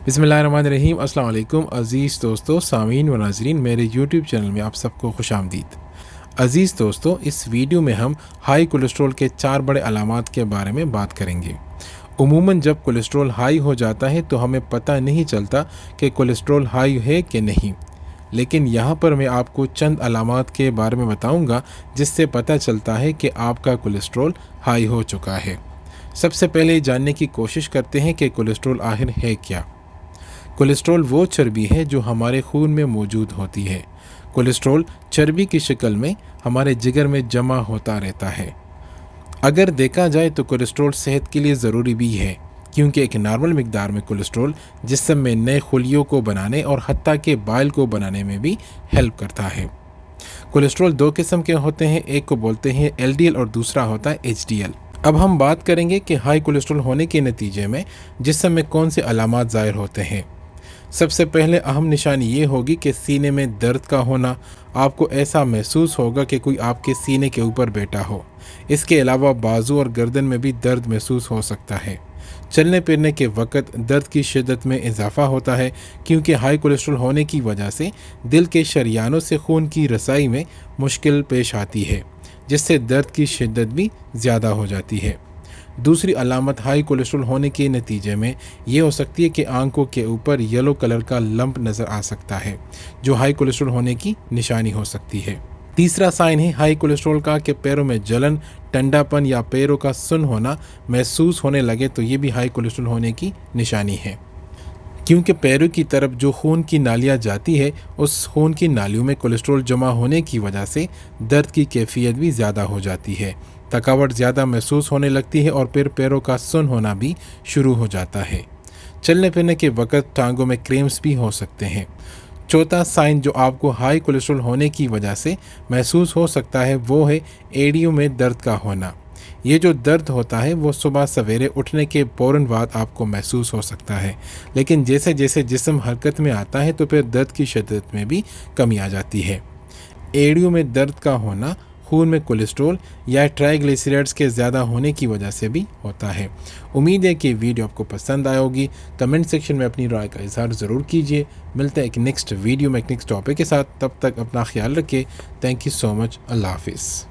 बिस्मिल्लाहिर्रहमानिर्रहीम। अस्सलाम वालेकुम अज़ीज़ दोस्तों, सामीन व नाज़रीन, मेरे यूट्यूब चैनल में आप सबको खुश आमदीद। अज़ीज़ दोस्तों, इस वीडियो में हम हाई कोलेस्ट्रॉल के 4 बड़े अलामात के बारे में बात करेंगे। उमूमन जब कोलेस्ट्रॉल हाई हो जाता है तो हमें पता नहीं चलता कि कोलेस्ट्रॉल हाई है कि नहीं, लेकिन यहाँ पर मैं आपको चंद अलामात के बारे में बताऊँगा जिससे पता चलता है कि आपका कोलेस्ट्रॉल हाई हो चुका है। सबसे पहले जानने की कोशिश करते हैं कि कोलेस्ट्रॉल आखिर है क्या। कोलेस्ट्रॉल वो चर्बी है जो हमारे खून में मौजूद होती है। कोलेस्ट्रॉल चर्बी की शक्ल में हमारे जिगर में जमा होता रहता है। अगर देखा जाए तो कोलेस्ट्रॉल सेहत के लिए ज़रूरी भी है, क्योंकि एक नॉर्मल मिकदार में कोलेस्ट्रॉल जिस्म में नए खुलियों को बनाने और हत्ता के बाइल को बनाने में भी हेल्प करता है। कोलेस्ट्रॉल 2 किस्म के होते हैं, एक को बोलते हैं LDL और दूसरा होता है HDL। अब हम बात करेंगे कि हाई कोलेस्ट्रॉल होने के नतीजे में जिस्म में कौन से अलामात ज़ाहिर होते हैं। सबसे पहले अहम निशानी ये होगी कि सीने में दर्द का होना। आपको ऐसा महसूस होगा कि कोई आपके सीने के ऊपर बैठा हो। इसके अलावा बाजू और गर्दन में भी दर्द महसूस हो सकता है। चलने फिरने के वक्त दर्द की शिद्दत में इजाफा होता है, क्योंकि हाई कोलेस्ट्रॉल होने की वजह से दिल के शरियानों से खून की रसाई में मुश्किल पेश आती है, जिससे दर्द की शिद्दत भी ज़्यादा हो जाती है। दूसरी अलामत हाई कोलेस्ट्रॉल होने के नतीजे में ये हो सकती है कि आंखों के ऊपर येलो कलर का लंप नज़र आ सकता है, जो हाई कोलेस्ट्रॉल होने की निशानी हो सकती है। तीसरा साइन है हाई कोलेस्ट्रॉल का कि पैरों में जलन, ठंडापन या पैरों का सुन्न होना महसूस होने लगे, तो ये भी हाई कोलेस्ट्रॉल होने की निशानी है, क्योंकि पैरों की तरफ जो खून की नालियाँ जाती है, उस खून की नालियों में कोलेस्ट्रॉल जमा होने की वजह से दर्द की कैफियत भी ज़्यादा हो जाती है, थकावट ज़्यादा महसूस होने लगती है और फिर पैरों का सुन्न होना भी शुरू हो जाता है। चलने फिरने के वक्त टांगों में क्रैम्प्स भी हो सकते हैं। चौथा साइन जो आपको हाई कोलेस्ट्रॉल होने की वजह से महसूस हो सकता है वो है एड़ियों में दर्द का होना। ये जो दर्द होता है वो सुबह सवेरे उठने के फ़ौरन बाद आपको महसूस हो सकता है, लेकिन जैसे जैसे जिस्म हरकत में आता है तो फिर दर्द की शिद्दत में भी कमी आ जाती है। एड़ियों में दर्द का होना खून में कोलेस्ट्रॉल या ट्राइग्लिसराइड्स के ज़्यादा होने की वजह से भी होता है। उम्मीद है कि वीडियो आपको पसंद आए होगी। कमेंट सेक्शन में अपनी राय का इजहार ज़रूर कीजिए। मिलते हैं एक नेक्स्ट वीडियो में एक नेक्स्ट टॉपिक के साथ। तब तक अपना ख्याल रखिए। Thank you so much. अल्लाह हाफिज़।